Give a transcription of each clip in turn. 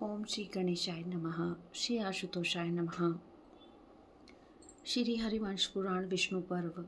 ओम श्री गणेशाय नमः। श्री आशुतोषाय नमः। श्री हरिवंश पुराण विष्णु पर्व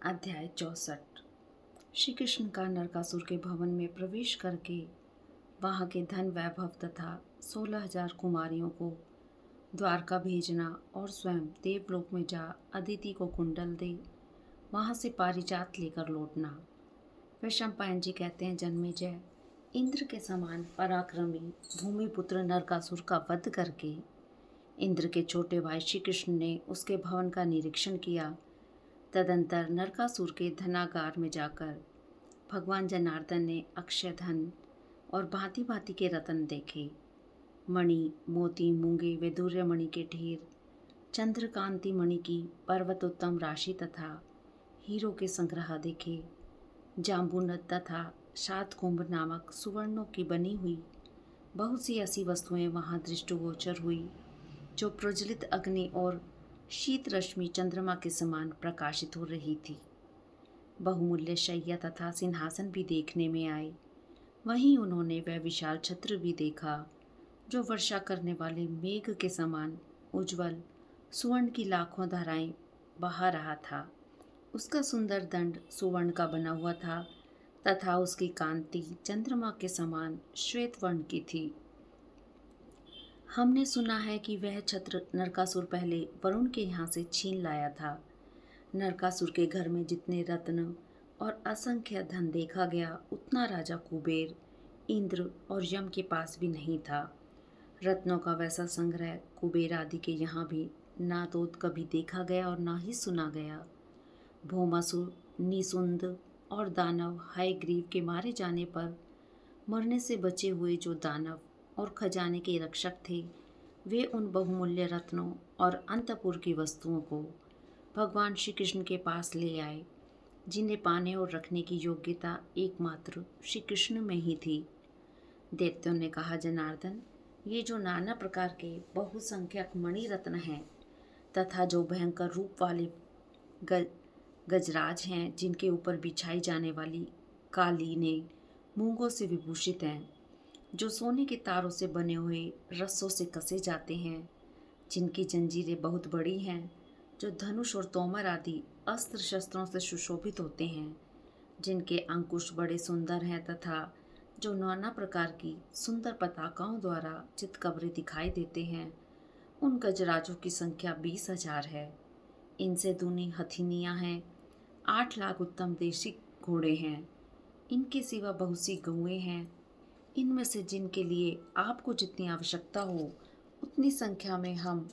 अध्याय 64। श्री कृष्ण का नरकासुर के भवन में प्रवेश करके वहाँ के धन वैभव तथा 16,000 कुमारियों को द्वारका भेजना और स्वयं देवलोक में जा अदिति को कुंडल दे वहाँ से पारिजात लेकर लौटना। वैशंपायन जी कहते हैं, जन्मेजय, इंद्र के समान पराक्रमी भूमिपुत्र नरकासुर का वध करके इंद्र के छोटे भाई श्री कृष्ण ने उसके भवन का निरीक्षण किया। तदंतर नरकासुर के धनागार में जाकर भगवान जनार्दन ने अक्षय धन और भांति भांति के रत्न देखे। मणि, मोती, मूंगे, वैदूर्य मणि के ढेर, चंद्रकांति मणि की पर्वतोत्तम राशि तथा हीरो के संग्रह देखे। जाम्बूनद तथा सात कुंभ नामक सुवर्णों की बनी हुई बहुत सी ऐसी वस्तुएं वहां दृष्टिगोचर हुई जो प्रज्वलित अग्नि और शीत रश्मि चंद्रमा के समान प्रकाशित हो रही थी। बहुमूल्य शैया तथा सिंहासन भी देखने में आए। वहीं उन्होंने वह विशाल छत्र भी देखा जो वर्षा करने वाले मेघ के समान उज्ज्वल सुवर्ण की लाखों धाराएं बहा रहा था। उसका सुंदर दंड सुवर्ण का बना हुआ था तथा उसकी कांति चंद्रमा के समान श्वेत वर्ण की थी। हमने सुना है कि वह छत्र नरकासुर पहले वरुण के यहाँ से छीन लाया था। नरकासुर के घर में जितने रत्न और असंख्य धन देखा गया, उतना राजा कुबेर, इंद्र और यम के पास भी नहीं था। रत्नों का वैसा संग्रह कुबेर आदि के यहाँ भी ना तो कभी देखा गया और ना ही सुना गया। भौमासुर, निसुंद और दानव हयग्रीव के मारे जाने पर मरने से बचे हुए जो दानव और खजाने के रक्षक थे, वे उन बहुमूल्य रत्नों और अंतपुर की वस्तुओं को भगवान श्री कृष्ण के पास ले आए, जिन्हें पाने और रखने की योग्यता एकमात्र श्री कृष्ण में ही थी। दैत्यों ने कहा, जनार्दन, ये जो नाना प्रकार के बहुसंख्यक मणि रत्न हैं तथा जो भयंकर रूप वाले गजराज हैं, जिनके ऊपर बिछाई जाने वाली कालीनें मूंगों से विभूषित हैं, जो सोने के तारों से बने हुए रस्सों से कसे जाते हैं, जिनकी जंजीरें बहुत बड़ी हैं, जो धनुष और तोमर आदि अस्त्र शस्त्रों से सुशोभित होते हैं, जिनके अंकुश बड़े सुंदर हैं तथा जो नाना प्रकार की सुंदर पताकाओं द्वारा चितकबरे दिखाई देते हैं, उन गजराजों की संख्या 20,000 है। इनसे दूनी हथिनियाँ हैं। 8 लाख उत्तम देशी घोड़े हैं। इनके सिवा बहुत सी गौएं हैं। इनमें से जिनके लिए आपको जितनी आवश्यकता हो, उतनी संख्या में हम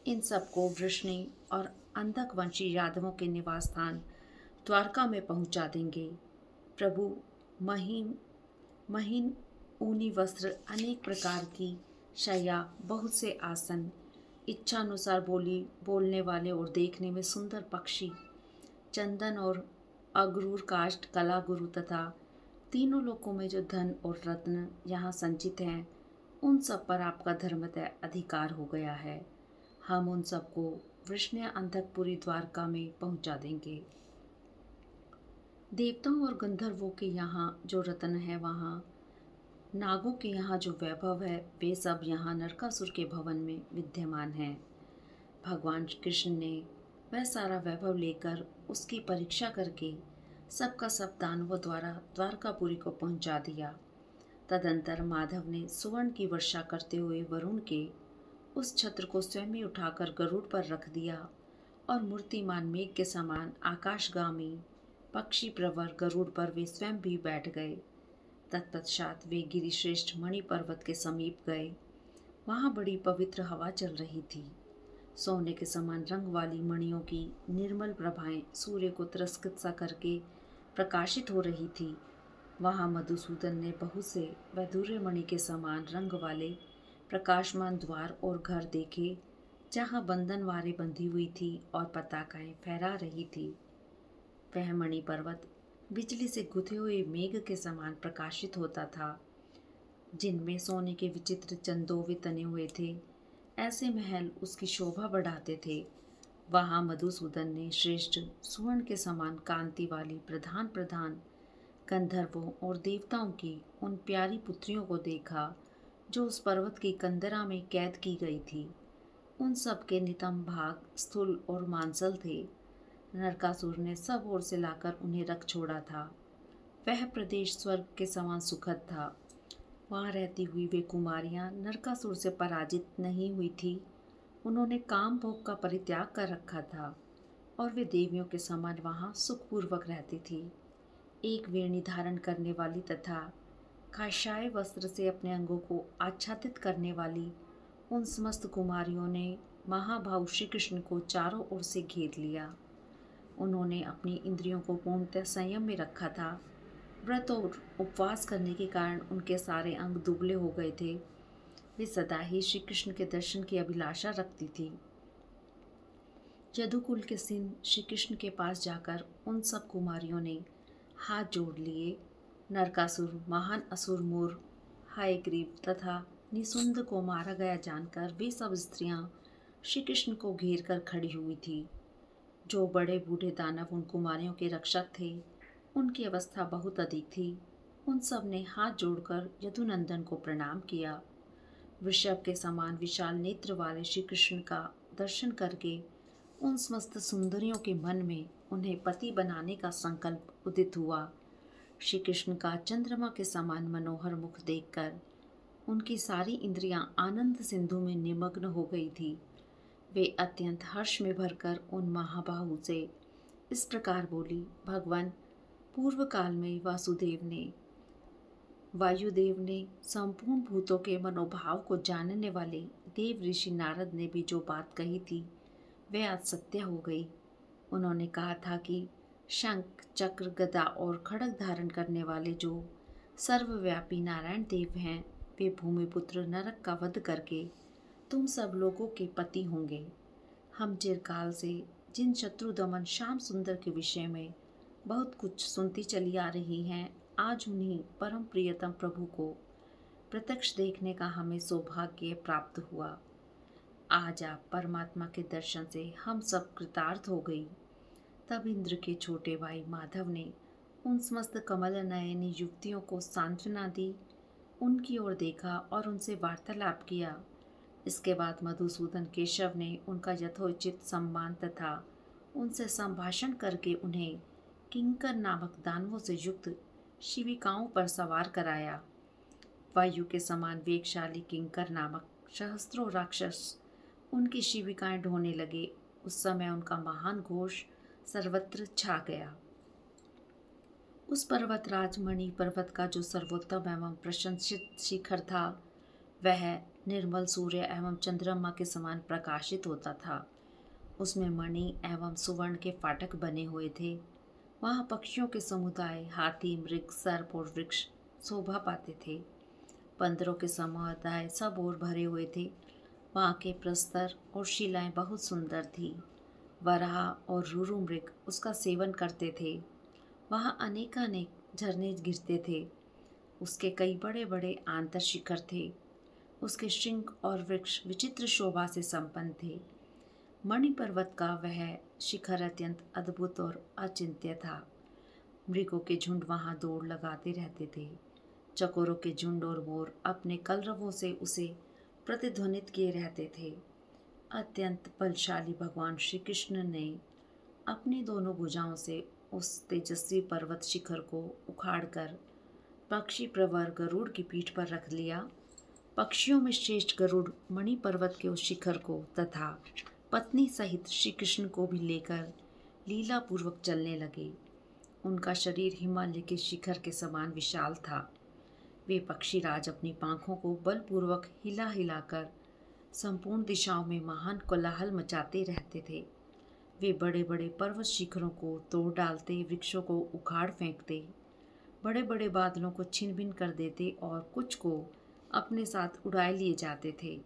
इन सबको वृष्णि और अंधक वंशी यादवों के निवास स्थान द्वारका में पहुंचा देंगे। प्रभु, महीन महीन ऊनी वस्त्र, अनेक प्रकार की शैया, बहुत से आसन, इच्छानुसार बोलने वाले और देखने में सुंदर पक्षी, चंदन और अगरूर काष्ठ कला गुरु तथा तीनों लोकों में जो धन और रत्न यहाँ संचित हैं, उन सब पर आपका धर्मतः अधिकार हो गया है। हम उन सबको वृष्ण्य अंधकपुरी द्वारका में पहुँचा देंगे। देवताओं और गंधर्वों के यहाँ जो रत्न है, वहाँ नागों के यहाँ जो वैभव है, वे सब यहाँ नरकासुर के भवन में विद्यमान हैं। भगवान कृष्ण ने वह सारा वैभव लेकर उसकी परीक्षा करके सबका सब दानवों द्वारा द्वारकापुरी को पहुंचा दिया। तदंतर माधव ने सुवर्ण की वर्षा करते हुए वरुण के उस छत्र को स्वयं ही उठाकर गरुड़ पर रख दिया और मूर्तिमान मेघ के समान आकाशगामी पक्षी प्रवर गरुड़ पर वे स्वयं भी बैठ गए। तत्पश्चात वे गिरिश्रेष्ठ मणि पर्वत के समीप गए। वहाँ बड़ी पवित्र हवा चल रही थी। सोने के समान रंग वाली मणियों की निर्मल प्रभाएं सूर्य को तिरस्कृत सा करके प्रकाशित हो रही थी। वहाँ मधुसूदन ने बहुत से वैदूर्य मणि के समान रंग वाले प्रकाशमान द्वार और घर देखे, जहाँ बंधनवारें बंधी हुई थी और पताकाएं फहरा रही थी। वह मणि पर्वत बिजली से गुथे हुए मेघ के समान प्रकाशित होता था, जिनमें सोने के विचित्र चंदोवे तने हुए थे। ऐसे महल उसकी शोभा बढ़ाते थे। वहाँ मधुसूदन ने श्रेष्ठ सुवर्ण के समान कांति वाली प्रधान प्रधान गंधर्वों और देवताओं की उन प्यारी पुत्रियों को देखा जो उस पर्वत की कंदरा में कैद की गई थी। उन सब के नितंब भाग स्थूल और मांसल थे। नरकासुर ने सब ओर से लाकर उन्हें रख छोड़ा था। वह प्रदेश स्वर्ग के समान सुखद था। वहाँ रहती हुई वे कुमारियाँ नरकासुर से पराजित नहीं हुई थी। उन्होंने काम भोग का परित्याग कर रखा था और वे देवियों के समान वहाँ सुखपूर्वक रहती थी। एक वेणी धारण करने वाली तथा काशाय वस्त्र से अपने अंगों को आच्छादित करने वाली उन समस्त कुमारियों ने महाभाव श्री कृष्ण को चारों ओर से घेर लिया। उन्होंने अपनी इंद्रियों को पूर्णतः संयम में रखा था। व्रत और उपवास करने के कारण उनके सारे अंग दुबले हो गए थे। वे सदा ही श्री कृष्ण के दर्शन की अभिलाषा रखती थी। यदुकुल के सिंह श्री कृष्ण के पास जाकर उन सब कुमारियों ने हाथ जोड़ लिए। नरकासुर, महान असुर मोर, हायग्रीव तथा निसुंद को मारा गया जानकर वे सब स्त्रियां श्री कृष्ण को घेर कर खड़ी हुई थी। जो बड़े बूढ़े दानव उन कुमारियों के रक्षक थे, उनकी अवस्था बहुत अधिक थी। उन सब ने हाथ जोड़कर यदुनंदन को प्रणाम किया। वृषभ के समान विशाल नेत्र वाले श्री कृष्ण का दर्शन करके उन समस्त सुंदरियों के मन में उन्हें पति बनाने का संकल्प उदित हुआ। श्री कृष्ण का चंद्रमा के समान मनोहर मुख देखकर उनकी सारी इंद्रियां आनंद सिंधु में निमग्न हो गई थी। वे अत्यंत हर्ष में भरकर उन महाबाहु से इस प्रकार बोली, भगवान, पूर्व काल में वायुदेव ने संपूर्ण भूतों के मनोभाव को जानने वाले देव ऋषि नारद ने भी जो बात कही थी वह आज सत्य हो गई। उन्होंने कहा था कि शंख, चक्र, गदा और खड्ग धारण करने वाले जो सर्वव्यापी नारायण देव हैं, वे भूमिपुत्र नरक का वध करके तुम सब लोगों के पति होंगे। हम चिरकाल से जिन शत्रुदमन श्याम सुंदर के विषय में बहुत कुछ सुनती चली आ रही हैं, आज उन्हीं परम प्रियतम प्रभु को प्रत्यक्ष देखने का हमें सौभाग्य प्राप्त हुआ। आज आप परमात्मा के दर्शन से हम सब कृतार्थ हो गई। तब इंद्र के छोटे भाई माधव ने उन समस्त कमल नयनी युवतियों को सांत्वना दी, उनकी ओर देखा और उनसे वार्तालाप किया। इसके बाद मधुसूदन केशव ने उनका यथोचित सम्मान तथा उनसे संभाषण करके उन्हें किंकर नामक दानवों से युक्त शिविकाओं पर सवार कराया। वायु के समान वेगशाली किंकर नामक सहस्त्रों राक्षस उनकी शिविकाएं ढोने लगे। उस समय उनका महान घोष सर्वत्र छा गया। उस पर्वतराज मणि पर्वत का जो सर्वोत्तम एवं प्रशंसित शिखर था, वह निर्मल सूर्य एवं चंद्रमा के समान प्रकाशित होता था। उसमें मणि एवं सुवर्ण के फाटक बने हुए थे। वहाँ पक्षियों के समुदाय, हाथी, मृग, सर्प और वृक्ष शोभा पाते थे। बंदरों के समुदाय सब ओर भरे हुए थे। वहाँ के प्रस्तर और शिलाएं बहुत सुंदर थी। वराह और रुरु मृग उसका सेवन करते थे। वहाँ अनेकानेक झरने गिरते थे। उसके कई बड़े बड़े आंतर शिखर थे। उसके शृंग और वृक्ष विचित्र शोभा से संपन्न थे। मणि पर्वत का वह शिखर अत्यंत अद्भुत और अचिंत्य था। मृगों के झुंड वहाँ दौड़ लगाते रहते थे। चकोरों के झुंड और मोर अपने कलरवों से उसे प्रतिध्वनित किए रहते थे। अत्यंत बलशाली भगवान श्री कृष्ण ने अपनी दोनों भुजाओं से उस तेजस्वी पर्वत शिखर को उखाड़कर पक्षी प्रवर गरुड़ की पीठ पर रख लिया। पक्षियों में श्रेष्ठ गरुड़ मणि पर्वत के उस शिखर को तथा पत्नी सहित श्री कृष्ण को भी लेकर लीला पूर्वक चलने लगे। उनका शरीर हिमालय के शिखर के समान विशाल था। वे पक्षीराज अपनी पांखों को बलपूर्वक हिला हिलाकर संपूर्ण दिशाओं में महान कोलाहल मचाते रहते थे। वे बड़े बड़े पर्वत शिखरों को तोड़ डालते, वृक्षों को उखाड़ फेंकते, बड़े बड़े बादलों को छिन भिन कर देते और कुछ को अपने साथ उड़ाए लिए जाते थे।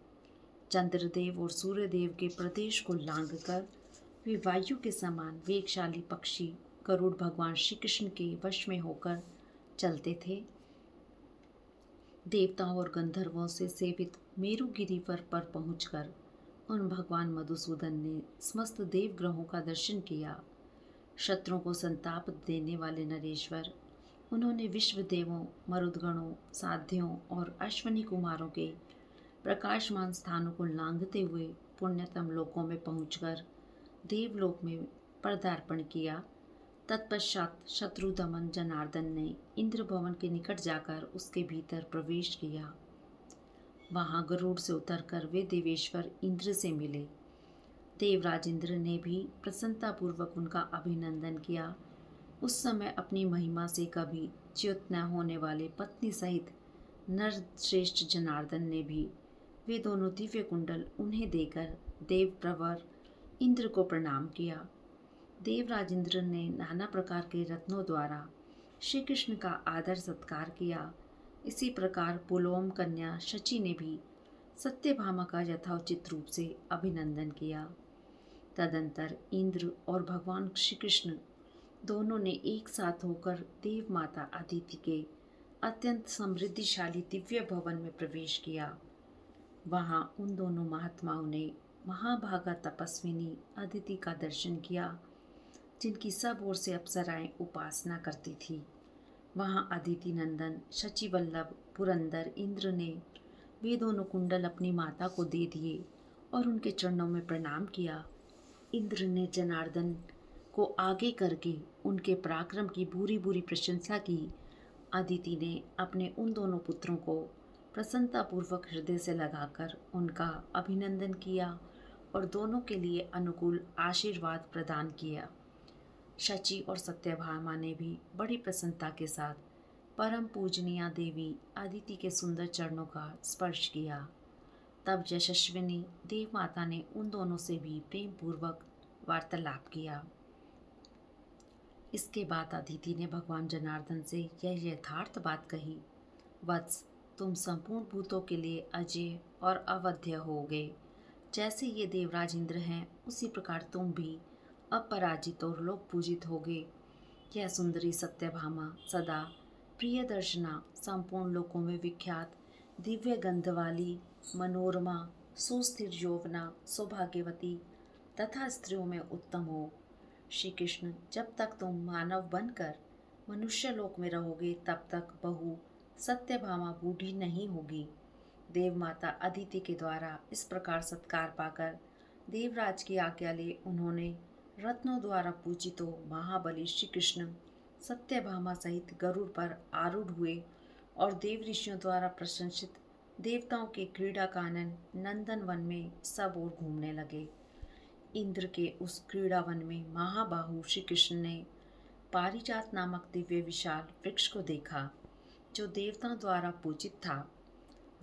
चंद्रदेव और सूर्यदेव के प्रदेश को लांघकर वे वायु के समान वेगशाली पक्षी गरुड़ भगवान श्री कृष्ण के वश में होकर चलते थे। देवताओं और गंधर्वों से सेवित मेरुगिरी पर पहुंचकर उन भगवान मधुसूदन ने समस्त देवग्रहों का दर्शन किया। शत्रुओं को संताप देने वाले नरेश्वर उन्होंने विश्वदेवों, मरुदगणों, साध्यों और अश्वनी कुमारों के प्रकाशमान स्थानों को लांघते हुए पुण्यतम लोकों में पहुंचकर देवलोक में पदार्पण किया। तत्पश्चात शत्रुदमन जनार्दन ने इंद्र भवन के निकट जाकर उसके भीतर प्रवेश किया। वहां गरुड़ से उतरकर वे देवेश्वर इंद्र से मिले। देवराज इंद्र ने भी प्रसन्नतापूर्वक उनका अभिनंदन किया। उस समय अपनी महिमा से कभी च्युत न होने वाले पत्नी सहित नर श्रेष्ठ जनार्दन ने भी वे दोनों दिव्य कुंडल उन्हें देकर देव प्रवर इंद्र को प्रणाम किया। देवराज इंद्र ने नाना प्रकार के रत्नों द्वारा श्री कृष्ण का आदर सत्कार किया। इसी प्रकार पुलोम कन्या शची ने भी सत्यभामा का यथोचित रूप से अभिनंदन किया। तदंतर इंद्र और भगवान श्री कृष्ण दोनों ने एक साथ होकर देव माता अदिति के अत्यंत समृद्धिशाली दिव्य भवन में प्रवेश किया। वहां उन दोनों महात्माओं ने महाभागा तपस्विनी अदिति का दर्शन किया, जिनकी सब ओर से अप्सराएं उपासना करती थी। वहां अदिति नंदन शचिवल्लभ पुरंदर इंद्र ने वे दोनों कुंडल अपनी माता को दे दिए और उनके चरणों में प्रणाम किया। इंद्र ने जनार्दन को आगे करके उनके पराक्रम की बुरी बुरी प्रशंसा की। अदिति ने अपने उन दोनों पुत्रों को प्रसन्नतापूर्वक हृदय से लगाकर उनका अभिनंदन किया और दोनों के लिए अनुकूल आशीर्वाद प्रदान किया। शची और सत्यभामा ने भी बड़ी प्रसन्नता के साथ परम पूजनीय देवी अदिति के सुंदर चरणों का स्पर्श किया। तब यशस्विनी देव माता ने उन दोनों से भी प्रेम पूर्वक वार्तालाप किया। इसके बाद अदिति ने भगवान जनार्दन से यह यथार्थ बात कही, वत्स, तुम संपूर्ण भूतों के लिए अजय और अवध्य होगे। जैसे ये देवराज इंद्र हैं, उसी प्रकार तुम भी अपराजित और लोक पूजित होगे। यह सुंदरी सत्यभामा सदा प्रिय दर्शना, संपूर्ण लोकों में विख्यात, दिव्य गंध वाली, मनोरमा, सुस्थिर यौवना, सौभाग्यवती तथा स्त्रियों में उत्तम हो। श्री कृष्ण, जब तक तुम मानव बनकर मनुष्य लोक में रहोगे, तब तक बहू सत्यभामा बूढ़ी नहीं होगी। देव माता अदिति के द्वारा इस प्रकार सत्कार पाकर देवराज की आज्ञा ले उन्होंने रत्नों द्वारा पूजित महाबली श्री कृष्ण सत्यभामा सहित गरुड़ पर आरूढ़ हुए और देव ऋषियों द्वारा प्रशंसित देवताओं के क्रीड़ा कानन नंदन वन में सब ओर घूमने लगे। इंद्र के उस क्रीड़ावन में महाबाहु श्री कृष्ण ने पारिजात नामक दिव्य विशाल वृक्ष को देखा, जो देवताओं द्वारा पूजित था।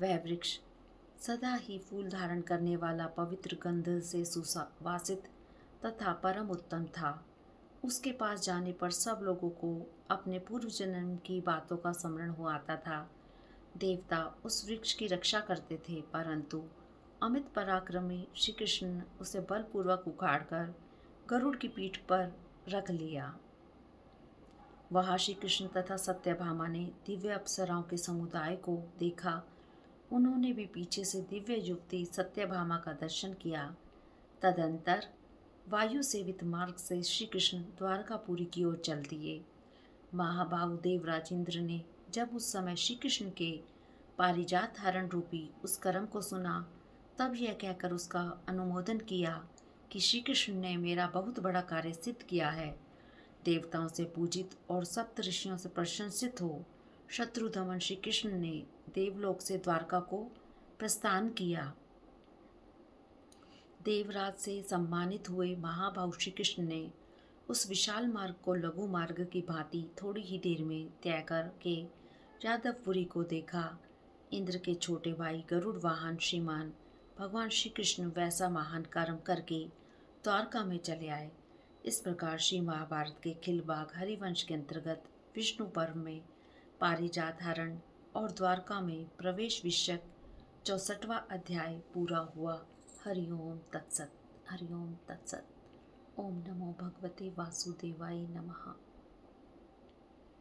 वह वृक्ष सदा ही फूल धारण करने वाला, पवित्र गंध से सुवासित तथा परम उत्तम था। उसके पास जाने पर सब लोगों को अपने पूर्व जन्म की बातों का स्मरण हो आता था। देवता उस वृक्ष की रक्षा करते थे, परंतु अमित पराक्रमी श्री कृष्ण उसे बलपूर्वक उखाड़कर गरुड़ की पीठ पर रख लिया। वहाँ श्री कृष्ण तथा सत्यभामा ने दिव्य अप्सराओं के समुदाय को देखा। उन्होंने भी पीछे से दिव्य युवती सत्यभामा का दर्शन किया। तदंतर वायु सेवित मार्ग से श्री कृष्ण द्वारकापुरी की ओर चल दिए। महाबाहु देवराज इंद्र ने जब उस समय श्री कृष्ण के पारिजात हरण रूपी उस कर्म को सुना, तब यह कहकर उसका अनुमोदन किया कि श्री कृष्ण ने मेरा बहुत बड़ा कार्य सिद्ध किया है। देवताओं से पूजित और सप्त ऋषियों से प्रशंसित हो शत्रुदमन श्री कृष्ण ने देवलोक से द्वारका को प्रस्थान किया। देवराज से सम्मानित हुए महाबाहु श्री कृष्ण ने उस विशाल मार्ग को लघु मार्ग की भांति थोड़ी ही देर में तय करके यादवपुरी को देखा। इंद्र के छोटे भाई गरुड़ वाहन श्रीमान भगवान श्री कृष्ण वैसा महान कर्म करके द्वारका में चले आए। इस प्रकार श्री महाभारत के खिलबाग हरिवंश के अंतर्गत विष्णु पर्व में पारिजात हरण और द्वारका में प्रवेश विषयक 64वां अध्याय पूरा हुआ। हरिओम तत्सत। हरिओम तत्सत। ओम नमो भगवते वासुदेवाय नमः।